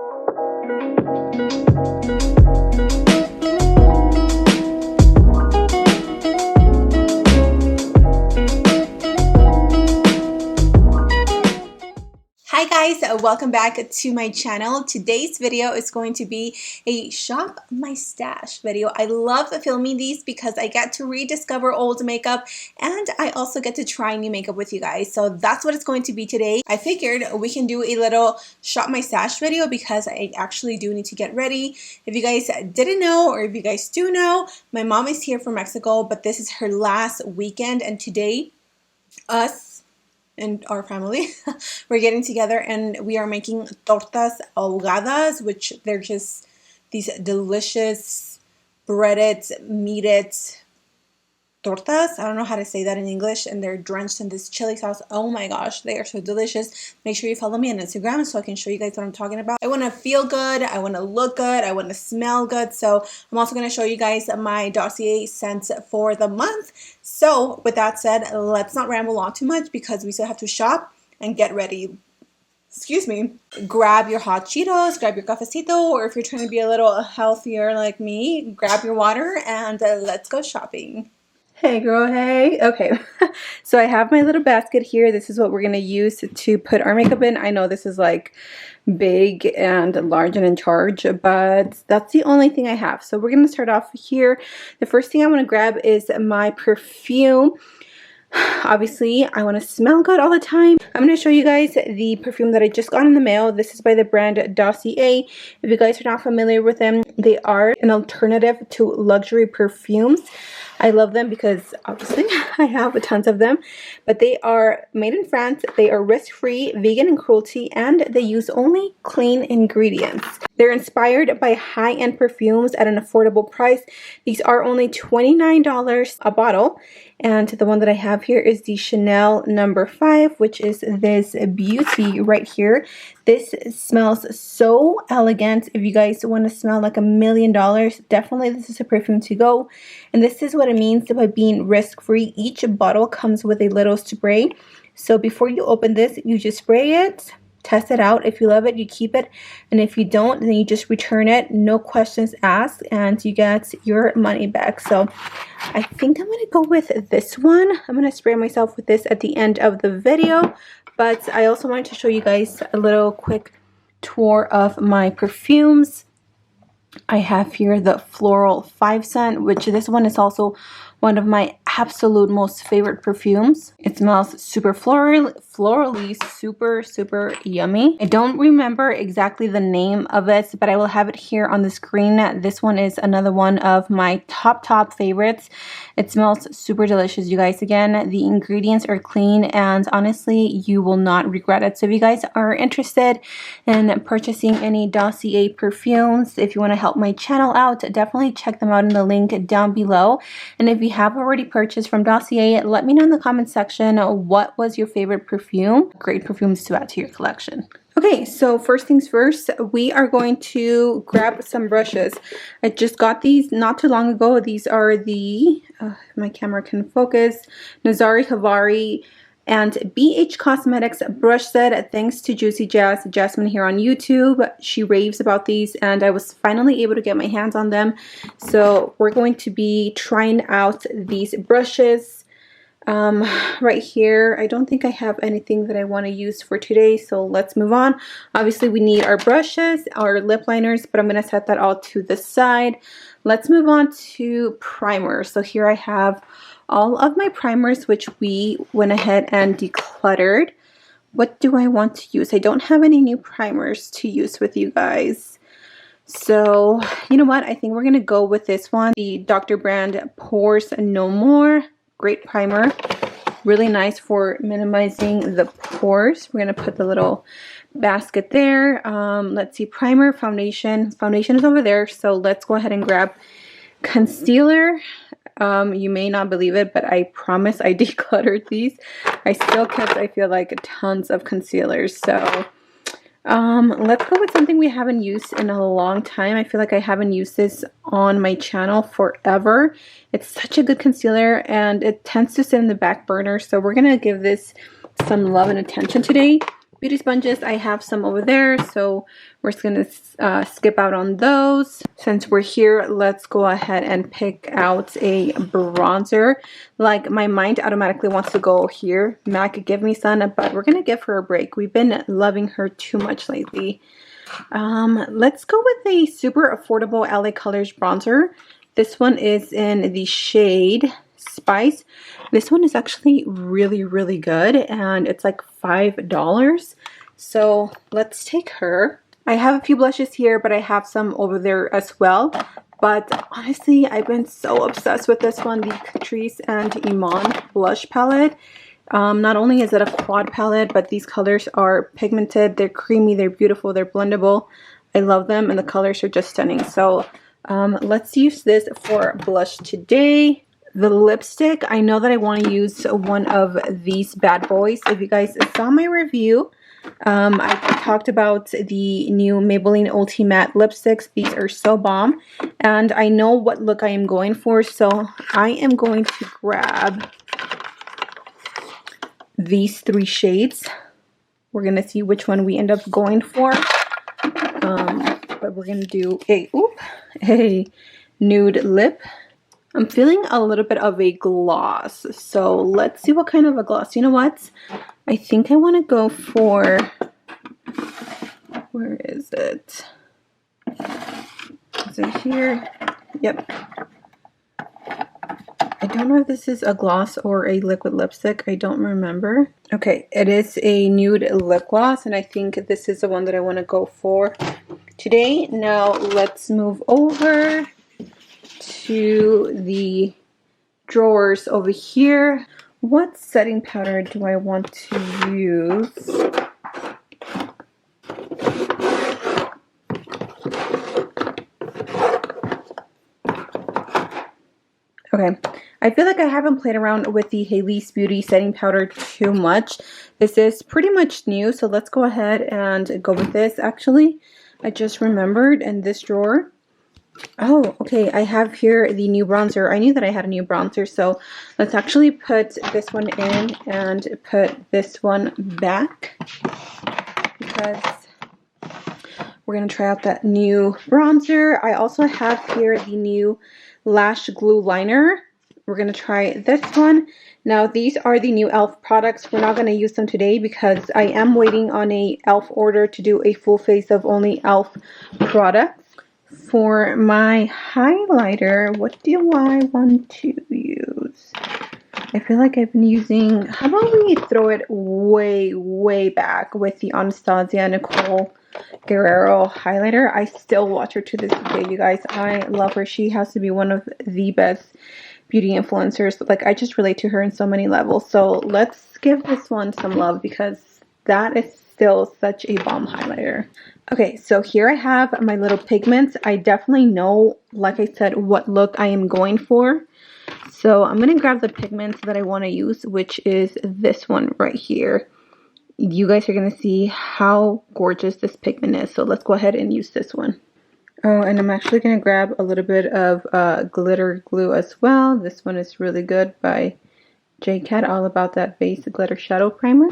Hi guys, welcome back to my channel. Today's video is going to be a shop my stash video. I love filming these because I get to rediscover old makeup and I also get to try new makeup with you guys. So that's what it's going to be today. I figured we can do a little shop my stash video because I actually do need to get ready. If you guys didn't know, or if you guys do know, my mom is here from Mexico, but this is her last weekend, and today us and our family, we're getting together and we are making tortas ahogadas, which they're just these delicious breaded, meated tortas. I don't know how to say that in English, and they're drenched in this chili sauce. Oh my gosh, they are so delicious. Make sure you follow me on Instagram so I can show you guys what I'm talking about. I want to feel good, I want to look good, I want to smell good. So I'm also going to show you guys my Dossier scents for the month. So with that said, let's not ramble on too much because we still have to shop and get ready. Excuse me. Grab your hot Cheetos, grab your cafecito, or if you're trying to be a little healthier like me, grab your water and let's go shopping. Hey girl, hey. Okay, so I have my little basket here. This is what we're going to use to put our makeup in. I know this is like big and large and in charge, but that's the only thing I have. So we're going to start off here. The first thing I want to grab is my perfume. Obviously, I want to smell good all the time. I'm going to show you guys the perfume that I just got in the mail. This is by the brand Dossier. If you guys are not familiar with them, they are an alternative to luxury perfumes. I love them because obviously I have tons of them, but they are made in France. They are risk-free, vegan and cruelty, and they use only clean ingredients. They're inspired by high-end perfumes at an affordable price. These are only $29 a bottle. And the one that I have here is the Chanel No. 5, which is this beauty right here. This smells so elegant. If you guys want to smell like $1 million, definitely this is a perfume to go. And this is what it means by being risk-free. Each bottle comes with a little spray. So before you open this, you just spray it. Test it out. If you love it, you keep it, and if you don't, then you just return it, no questions asked, and you get your money back. So I think I'm going to go with this one. I'm going to spray myself with this at the end of the video, but I also wanted to show you guys a little quick tour of my perfumes. I have here the Floral 5 scent, which this one is also one of my absolute most favorite perfumes. It smells super florally, super yummy. I don't remember exactly the name of it, but I will have it here on the screen. This one is another one of my top favorites. It smells super delicious, you guys. Again, the ingredients are clean, and honestly, you will not regret it. So if you guys are interested in purchasing any Dossier perfumes, if you want to help my channel out, definitely check them out in the link down below. And if you have already purchased from Dossier, let me know in the comment section what was your favorite perfume. Great perfumes to add to your collection. Okay, so first things first, we are going to grab some brushes. I just got these not too long ago. These are the, my camera can focus, Nazari Havari and BH Cosmetics brush set. Thanks to Juicy Jasmine here on YouTube. She raves about these and I was finally able to get my hands on them. So we're going to be trying out these brushes right here. I don't think I have anything that I want to use for today, so let's move on. Obviously we need our brushes, our lip liners, but I'm going to set that all to the side. Let's move on to primers. So here I have all of my primers, which we went ahead and decluttered. What do I want to use? I don't have any new primers to use with you guys. So, you know what? I think we're going to go with this one. The Dr. Brandt Pores No More. Great primer. Really nice for minimizing the pores. We're going to put the little basket there. Let's see. Primer, foundation. Foundation is over there. So let's go ahead and grab concealer. You may not believe it, but I promise I decluttered these. I still kept, I feel like, tons of concealers. So let's go with something we haven't used in a long time. I feel like I haven't used this on my channel forever. It's such a good concealer and it tends to sit in the back burner. So we're going to give this some love and attention today. Beauty sponges, I have some over there, so we're just gonna skip out on those. Since we're here, let's go ahead and pick out a bronzer. Like, my mind automatically wants to go here, MAC Give Me Sun, but we're gonna give her a break. We've been loving her too much lately. Let's go with a super affordable LA Colors bronzer. This one is in the shade Spice. This one is actually really, really good, and it's like $5. So let's take her. I have a few blushes here, but I have some over there as well. But honestly, I've been so obsessed with this one, the Catrice and Eman blush palette. Not only is it a quad palette, but these colors are pigmented, they're creamy, they're beautiful, they're blendable. I love them, and the colors are just stunning. So let's use this for blush today. The lipstick, I know that I want to use one of these bad boys. If you guys saw my review, I talked about the new Maybelline Ulti Matte lipsticks. These are so bomb, and I know what look I am going for, so I am going to grab these 3 shades. We're gonna see which one we end up going for, but we're gonna do a nude lip. I'm feeling a little bit of a gloss, so let's see what kind of a gloss. You know what? I think I want to go for, where is it? Is it here? Yep. I don't know if this is a gloss or a liquid lipstick. I don't remember. Okay, it is a nude lip gloss, and I think this is the one that I want to go for today. Now let's move over to the drawers over here. What setting powder do I want to use? Okay, I feel like I haven't played around with the Hailey's Beauty setting powder too much. This is pretty much new, so let's go ahead and go with this. Actually, I just remembered in this drawer. Oh, okay, I have here the new bronzer. I knew that I had a new bronzer, so let's actually put this one in and put this one back, because we're going to try out that new bronzer. I also have here the new Lash Glue Liner. We're going to try this one. Now, these are the new e.l.f. products. We're not going to use them today because I am waiting on a e.l.f. order to do a full face of only e.l.f. products. For my highlighter, what do I want to use? I feel like I've been using, how about we throw it way back with the Anastasia Nicole Guerriero Highlighter. I still watch her to this day, you guys. I love her. She has to be one of the best beauty influencers. Like, I just relate to her in so many levels. So let's give this one some love, because that is still such a bomb highlighter. Okay, so here I have my little pigments. I definitely know, like I said, what look I am going for. So I'm going to grab the pigments that I want to use, which is this one right here. You guys are going to see how gorgeous this pigment is. So let's go ahead and use this one. Oh, and I'm actually going to grab a little bit of glitter glue as well. This one is really good by J.Cat, all about that base glitter shadow primer.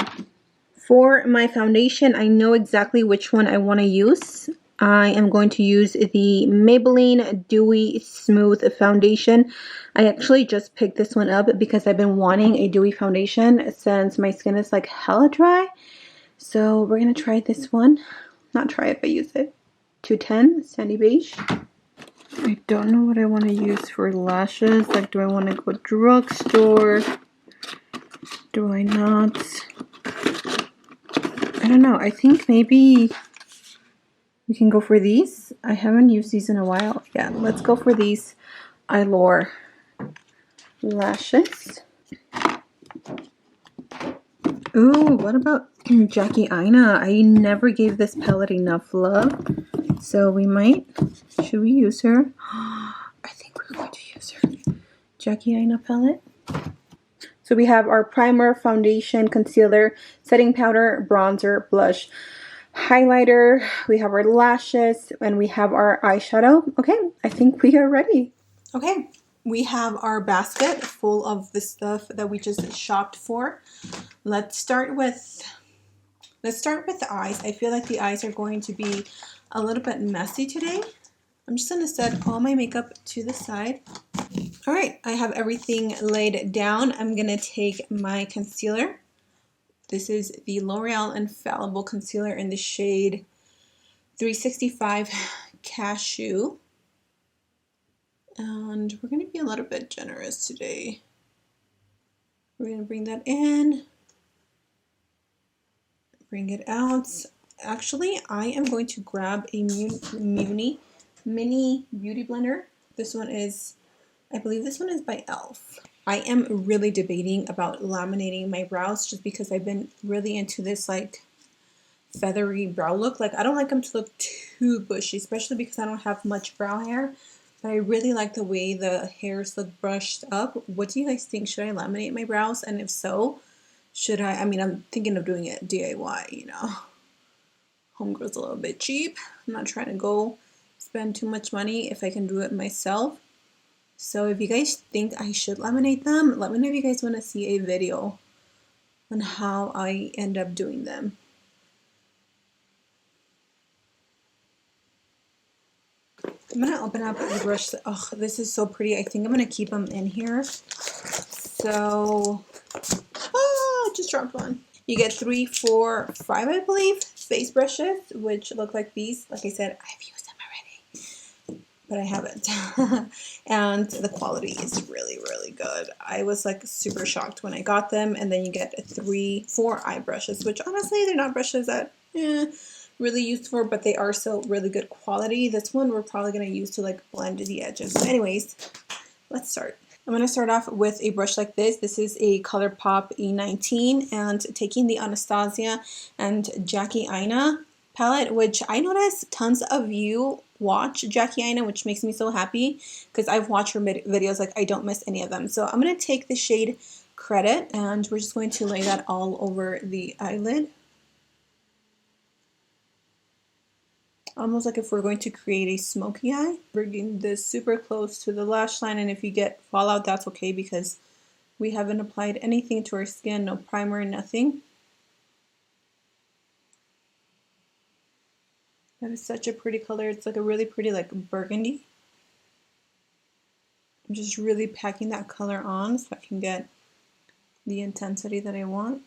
For my foundation, I know exactly which one I want to use. I am going to use the Maybelline Dewy Smooth Foundation. I actually just picked this one up because I've been wanting a dewy foundation since my skin is like hella dry. So we're going to try this one. Not try it, but use it. 210 Sandy Beige. I don't know what I want to use for lashes. Like, do I want to go drugstore? Do I not? I don't know. I think maybe we can go for these. I haven't used these in a while. Yeah, let's go for these Allure lashes. Ooh, what about Jackie Aina? I never gave this palette enough love. So we might. Should we use her? I think we're going to use her. Jackie Aina palette. So we have our primer, foundation, concealer, setting powder, bronzer, blush, highlighter. We have our lashes, and we have our eyeshadow. Okay, I think we are ready. Okay, we have our basket full of the stuff that we just shopped for. Let's start with Let's start with the eyes. I feel like the eyes are going to be a little bit messy today. I'm just going to set all my makeup to the side. All right, I have everything laid down. I'm going to take my concealer. This is the L'Oreal Infallible Concealer in the shade 365 Cashew. And we're going to be a little bit generous today. We're going to bring that in. Bring it out. Actually, I am going to grab a mini beauty blender. This one is, I believe this one is by e.l.f. I am really debating about laminating my brows just because I've been really into this like feathery brow look. Like I don't like them to look too bushy, especially because I don't have much brow hair. But I really like the way the hairs look brushed up. What do you guys think? Should I laminate my brows? And if so, should I mean, I'm thinking of doing it DIY, you know. Homegirl's a little bit cheap. I'm not trying to go spend too much money if I can do it myself. So if you guys think I should laminate them, let me know if you guys want to see a video on how I end up doing them. I'm going to open up the brush. Oh, this is so pretty. I think I'm going to keep them in here. So, I just dropped one. You get 3, 4, 5, I believe, face brushes, which look like these. Like I said, I've used them already, but I haven't. And the quality is really, really good. I was like super shocked when I got them. And then you get 3, 4 eye brushes, which honestly, they're not brushes that really used for, but they are still really good quality. This one we're probably going to use to like blend the edges. So anyways, let's start. I'm going to start off with a brush like this. This is a ColourPop E19, and taking the Anastasia and Jackie Aina palette, which I noticed tons of you watch Jackie Aina, which makes me so happy because I've watched her videos, like I don't miss any of them. So I'm going to take the shade Credit, and we're just going to lay that all over the eyelid. Almost like if we're going to create a smoky eye. Bringing this super close to the lash line, and if you get fallout, that's okay because we haven't applied anything to our skin, no primer, nothing. That is such a pretty color. It's like a really pretty like burgundy. I'm just really packing that color on so I can get the intensity that I want.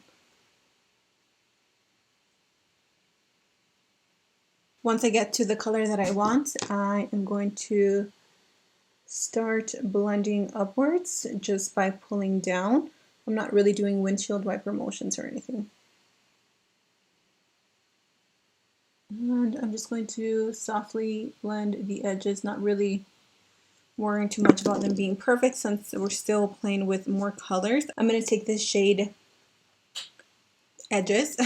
Once I get to the color that I want, I am going to start blending upwards just by pulling down. I'm not really doing windshield wiper motions or anything. And I'm just going to softly blend the edges, not really worrying too much about them being perfect since we're still playing with more colors. I'm going to take this shade Edges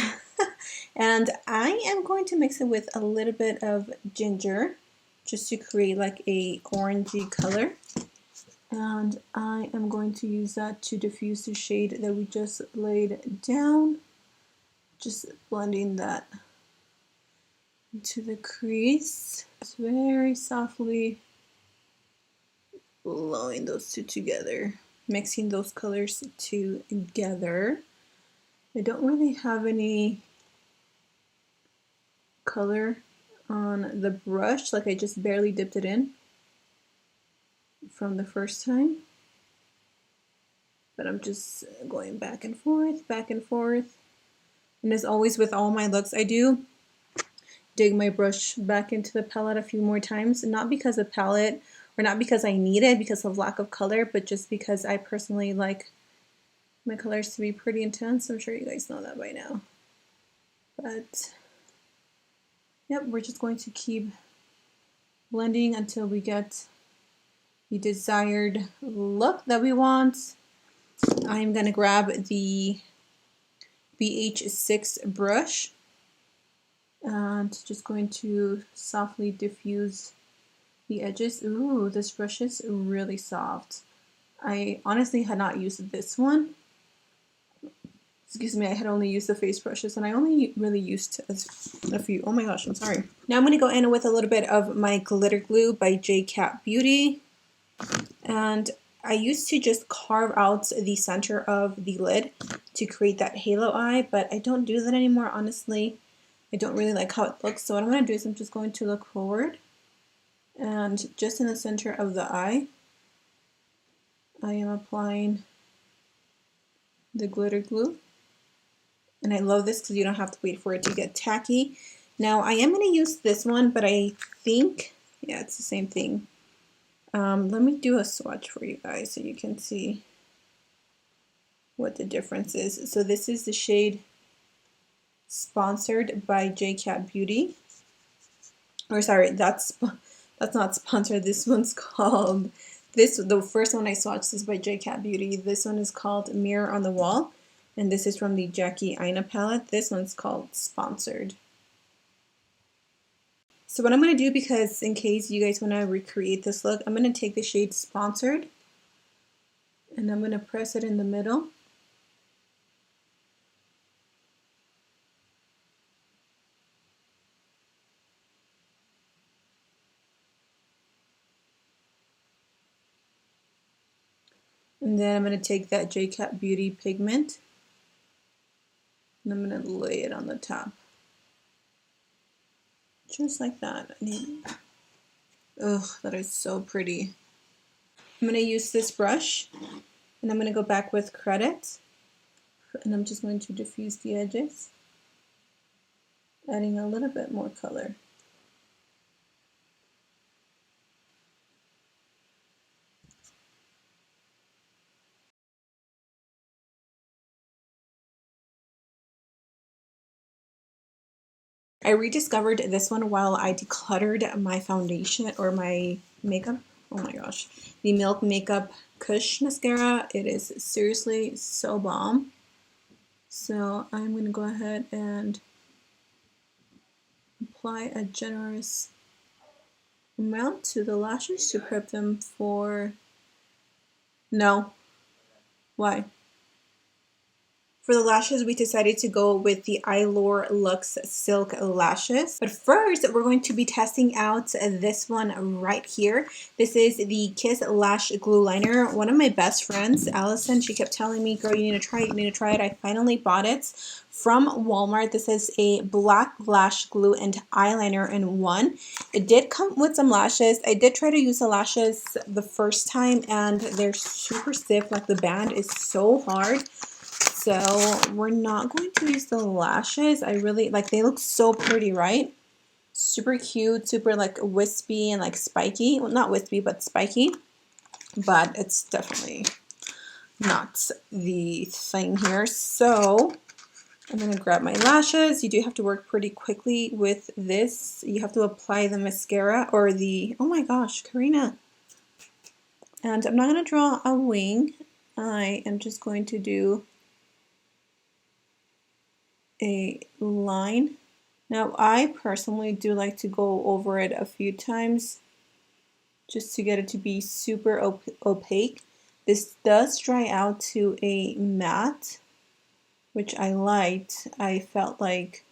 and I am going to mix it with a little bit of ginger just to create like a orangey color, and I am going to use that to diffuse the shade that we just laid down, just blending that into the crease, just very softly blowing those two together, mixing those colors together. I don't really have any color on the brush, like I just barely dipped it in from the first time. But I'm just going back and forth, back and forth. And as always with all my looks, I do dig my brush back into the palette a few more times, not because of palette, or not because I need it because of lack of color, but just because I personally like my colors to be pretty intense. I'm sure you guys know that by now. But yep, we're just going to keep blending until we get the desired look that we want. I'm going to grab the BH6 brush and just going to softly diffuse the edges. Ooh, this brush is really soft. I honestly had not used this one. Excuse me, I had only used the face brushes and I only really used a few. Oh my gosh, I'm sorry. Now I'm going to go in with a little bit of my glitter glue by J.Cat Beauty. And I used to just carve out the center of the lid to create that halo eye, but I don't do that anymore, honestly. I don't really like how it looks, so what I'm going to do is I'm just going to look forward, and just in the center of the eye, I am applying the glitter glue. And I love this because you don't have to wait for it to get tacky. Now I am going to use this one, but I think, yeah, it's the same thing. Let me do a swatch for you guys so you can see what the difference is. So this is the shade Sponsored by J.Cat Beauty. Or sorry, that's not sponsored. This one's called, the first one I swatched is by J.Cat Beauty. This one is called Mirror on the Wall. And this is from the Jackie Aina palette. This one's called Sponsored. So what I'm going to do, because in case you guys want to recreate this look, I'm going to take the shade Sponsored and I'm going to press it in the middle. And then I'm going to take that J.Cat Beauty pigment and I'm going to lay it on the top. Just like that. Ugh, that is so pretty. I'm going to use this brush and I'm going to go back with Credit and I'm just going to diffuse the edges, adding a little bit more color. I rediscovered this one while I decluttered my foundation or my makeup. Oh my gosh. The Milk Makeup Kush Mascara. It is seriously so bomb. So I'm going to go ahead and apply a generous amount to the lashes to prep them for... No. Why? For the lashes, we decided to go with the Eylure Luxe Silk Lashes. But first, we're going to be testing out this one right here. This is the Kiss Lash Glue Liner. One of my best friends, Allison, she kept telling me, girl, you need to try it, you need to try it. I finally bought it from Walmart. This is a black lash glue and eyeliner in one. It did come with some lashes. I did try to use the lashes the first time and they're super stiff. Like the band is so hard. So we're not going to use the lashes. I really like, they look so pretty, right? Super cute, super like wispy and like spiky. Well, not wispy, but spiky. But it's definitely not the thing here. So I'm going to grab my lashes. You do have to work pretty quickly with this. You have to apply the mascara or the, oh my gosh, Karina. And I'm not going to draw a wing. I am just going to do a line. Now I personally do like to go over it a few times just to get it to be super opaque. This does dry out to a matte, which I liked. I felt like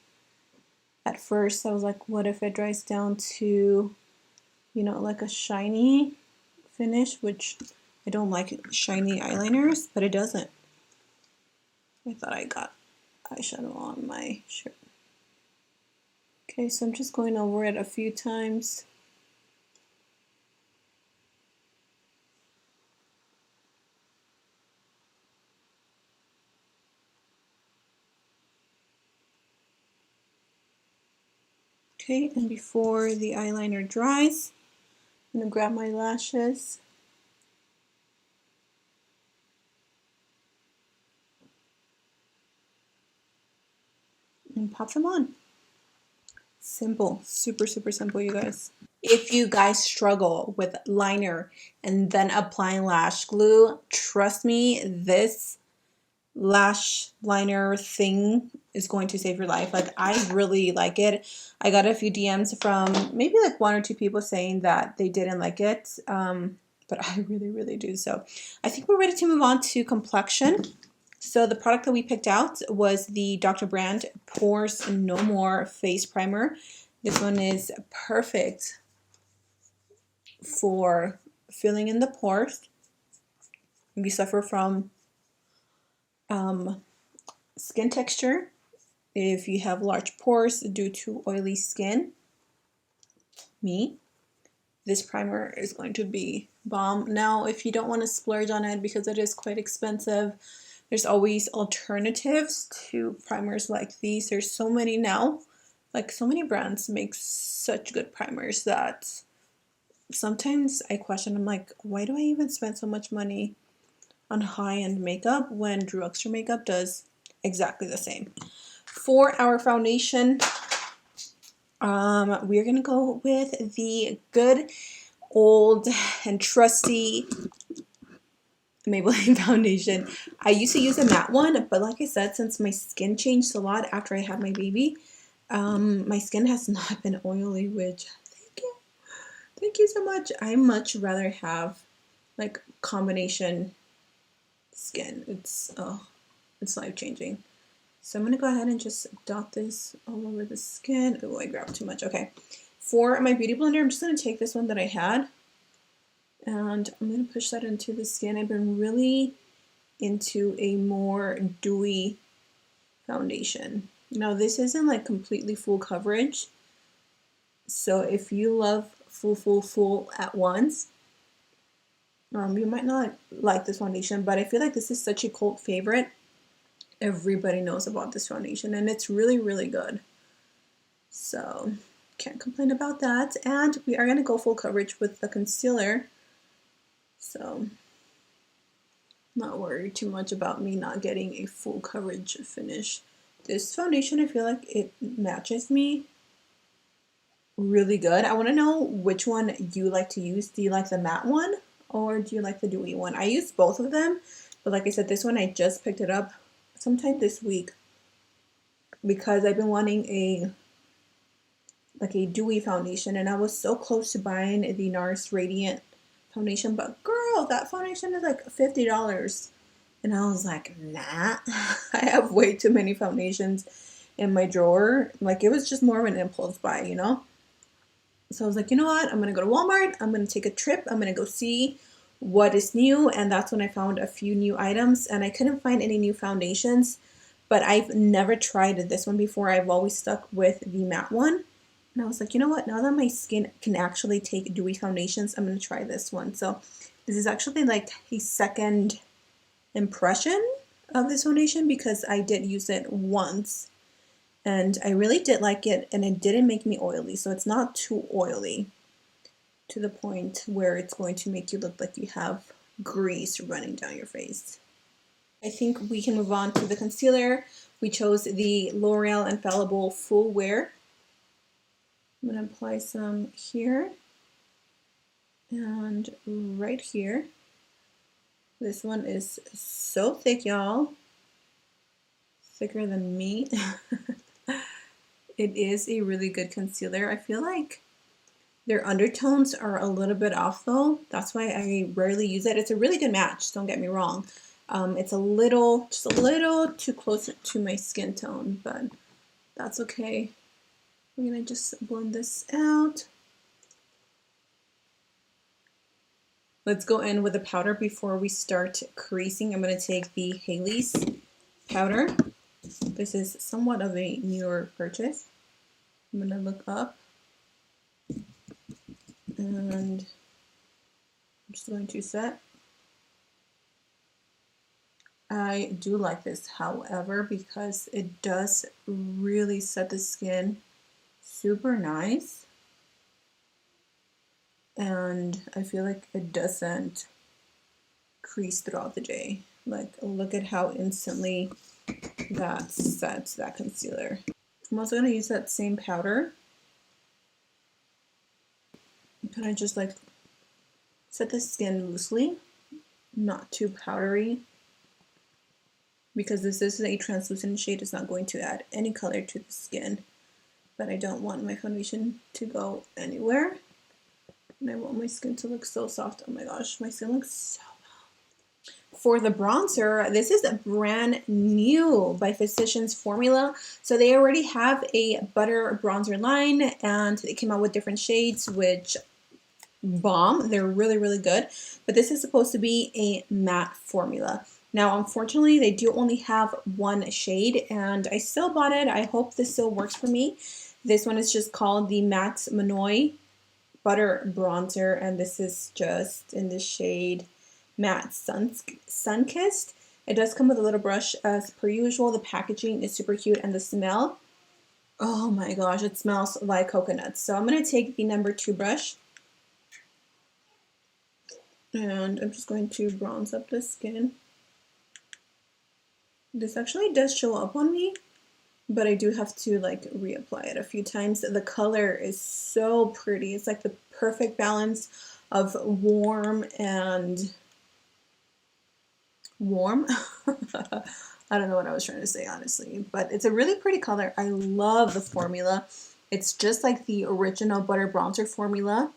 at first I was like, what if it dries down to, you know, like a shiny finish, which I don't like shiny eyeliners, but it doesn't. I thought I got eyeshadow on my shirt. Okay, so I'm just going over it a few times. Okay, and before the eyeliner dries, I'm going to grab my lashes and pop them on. Simple, super, super simple, you guys. If you guys struggle with liner and then applying lash glue, trust me, this lash liner thing is going to save your life. Like, I really like it. I got a few DMs from maybe like 1 or 2 people saying that they didn't like it, but I really, really do. So I think we're ready to move on to complexion. So the product that we picked out was the Dr. Brandt Pores No More Face Primer. This one is perfect for filling in the pores. If you suffer from skin texture, if you have large pores due to oily skin, this primer is going to be bomb. Now, if you don't want to splurge on it because it is quite expensive, there's always alternatives to primers like these. There's so many now, like so many brands make such good primers that sometimes I question, I'm like, why do I even spend so much money on high-end makeup when drugstore makeup does exactly the same? For our foundation, we're gonna go with the good old and trusty Maybelline Foundation. I used to use a matte one, but like I said, since my skin changed a lot after I had my baby, my skin has not been oily, which thank you so much. I much rather have like combination skin. It's life-changing. So I'm gonna go ahead and just dot this all over the skin. Oh, I grabbed too much. Okay. For my beauty blender, I'm just gonna take this one that I had and I'm gonna push that into the skin. I've been really into a more dewy foundation. Now this isn't like completely full coverage. So if you love full at once, you might not like this foundation, but I feel like this is such a cult favorite. Everybody knows about this foundation and it's really, really good. So can't complain about that. And we are gonna go full coverage with the concealer. So not worried too much about me not getting a full coverage finish. This foundation, I feel like it matches me really good. I want to know which one you like to use. Do you like the matte one or do you like the dewy one? I use both of them, but like I said, this one I just picked it up sometime this week because I've been wanting a dewy foundation, and I was so close to buying the NARS Radiant foundation, but girl, that foundation is like $50. And I was like, nah, I have way too many foundations in my drawer. Like, it was just more of an impulse buy, you know? So I was like, you know what? I'm going to go to Walmart. I'm going to take a trip. I'm going to go see what is new. And that's when I found a few new items. And I couldn't find any new foundations. But I've never tried this one before. I've always stuck with the matte one. And I was like, you know what? Now that my skin can actually take dewy foundations, I'm going to try this one. So this is actually like a second impression of this foundation because I did use it once. And I really did like it, and it didn't make me oily. So it's not too oily to the point where it's going to make you look like you have grease running down your face. I think we can move on to the concealer. We chose the L'Oreal Infallible Full Wear. I'm going to apply some here and right here. This one is so thick, y'all. Thicker than me. It is a really good concealer. I feel like their undertones are a little bit off though. That's why I rarely use it. It's a really good match, don't get me wrong. It's just a little too close to my skin tone, but that's okay. We're gonna just blend this out. Let's go in with the powder before we start creasing. I'm gonna take the Haley's powder. This is somewhat of a newer purchase. I'm gonna look up and I'm just going to set. I do like this, however, because it does really set the skin super nice, and I feel like it doesn't crease throughout the day. Like, look at how instantly that sets that concealer. I'm also going to use that same powder. Kind of just like set the skin loosely, not too powdery, because this is a translucent shade. It's not going to add any color to the skin, but I don't want my foundation to go anywhere, and I want my skin to look so soft. Oh my gosh, my skin looks so soft. For the bronzer, this is a brand new by Physicians Formula. So they already have a butter bronzer line, and they came out with different shades, which bomb. They're really, really good. But this is supposed to be a matte formula. Now, unfortunately, they do only have one shade, and I still bought it. I hope this still works for me. This one is just called the Matte Monoi Butter Bronzer, and this is just in the shade Matte Sunkissed. It does come with a little brush as per usual. The packaging is super cute, and the smell, oh my gosh, it smells like coconuts. So I'm going to take the number 2 brush, and I'm just going to bronze up the skin. This actually does show up on me, but I do have to like reapply it a few times. The color is so pretty. It's like the perfect balance of warm and warm. I don't know what I was trying to say, honestly, but it's a really pretty color. I love the formula. It's just like the original butter bronzer formula,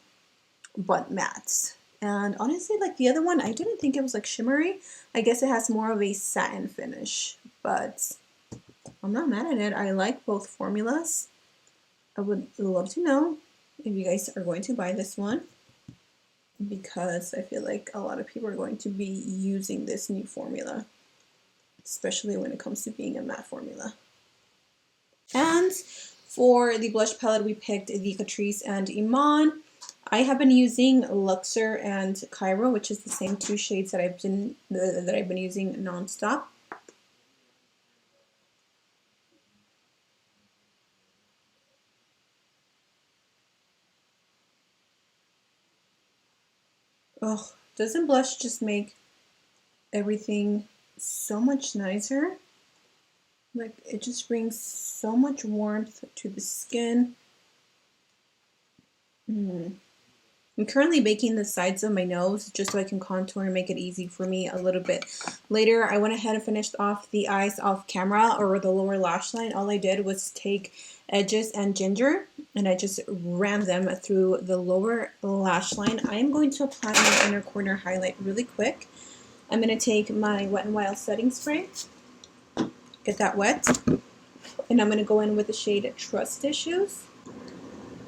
but matte. And honestly, like the other one, I didn't think it was like shimmery. I guess it has more of a satin finish, but I'm not mad at it. I like both formulas. I would love to know if you guys are going to buy this one, because I feel like a lot of people are going to be using this new formula, especially when it comes to being a matte formula. And for the blush palette, we picked the Catrice and Eman. I have been using Luxor and Cairo, which is the same 2 shades that I've been using nonstop. Oh, doesn't blush just make everything so much nicer? Like, it just brings so much warmth to the skin. I'm currently baking the sides of my nose just so I can contour and make it easy for me a little bit later. I went ahead and finished off the eyes off camera, or the lower lash line. All I did was take edges and ginger, and I just ran them through the lower lash line. I am going to apply my inner corner highlight really quick. I'm going to take my Wet n Wild setting spray, get that wet, and I'm going to go in with the shade Trust Issues,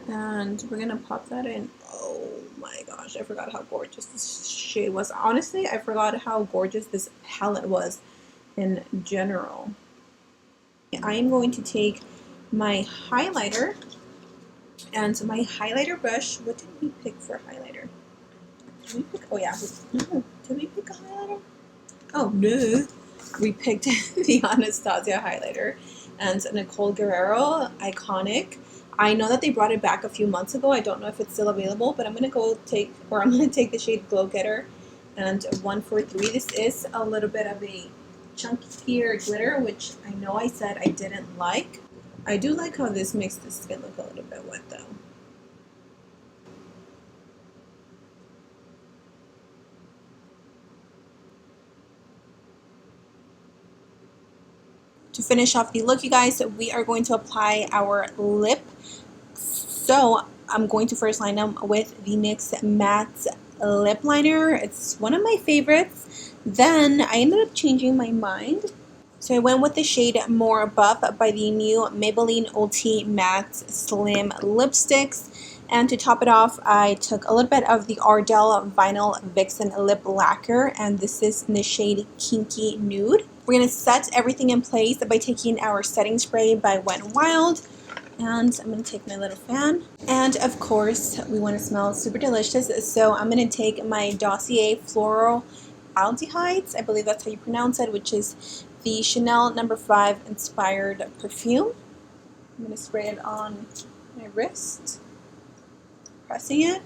and we're going to pop that in. Oh my gosh, I forgot how gorgeous this shade was. Honestly, I forgot how gorgeous this palette was in general. I am going to take my highlighter and my highlighter brush. What did we pick for highlighter? Did we pick, oh yeah, no, did we pick a highlighter? Oh no, we picked the Anastasia Highlighter and Nicole Guerriero Iconic. I know that they brought it back a few months ago. I don't know if it's still available, but I'm going to take the shade Glow Getter and 143. This is a little bit of a chunkier glitter, which I know I said I didn't like. I do like how this makes the skin look a little bit wet though. To finish off the look, you guys, we are going to apply our lip. So I'm going to first line them with the NYX Matte Lip Liner. It's one of my favorites. Then I ended up changing my mind. So I went with the shade More Buff by the new Maybelline Ulti Matte Slim Lipsticks. And to top it off, I took a little bit of the Ardell Vinyl Vixen Lip Lacquer, and this is in the shade Kinky Nude. We're going to set everything in place by taking our setting spray by Wet n Wild. And I'm going to take my little fan. And of course, we want to smell super delicious. So I'm going to take my Dossier Floral Aldehydes, I believe that's how you pronounce it, which is the Chanel No. 5 inspired perfume. I'm going to spray it on my wrist, pressing it.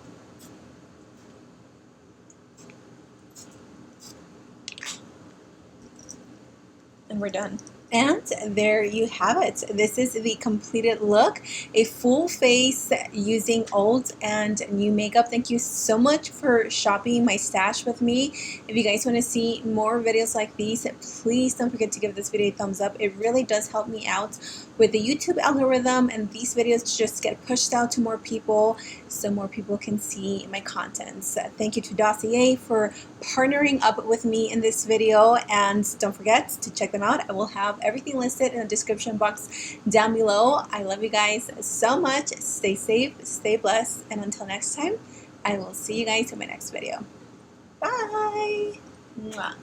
And we're done. And there you have it. This is the completed look. A full face using old and new makeup. Thank you so much for shopping my stash with me. If you guys want to see more videos like these, please don't forget to give this video a thumbs up. It really does help me out with the YouTube algorithm, and these videos just get pushed out to more people so more people can see my contents. Thank you to Dossier for partnering up with me in this video, and don't forget to check them out. I will have everything listed in the description box down below. I love you guys so much. Stay safe, stay blessed, and until next time, I will see you guys in my next video. Bye! Mwah.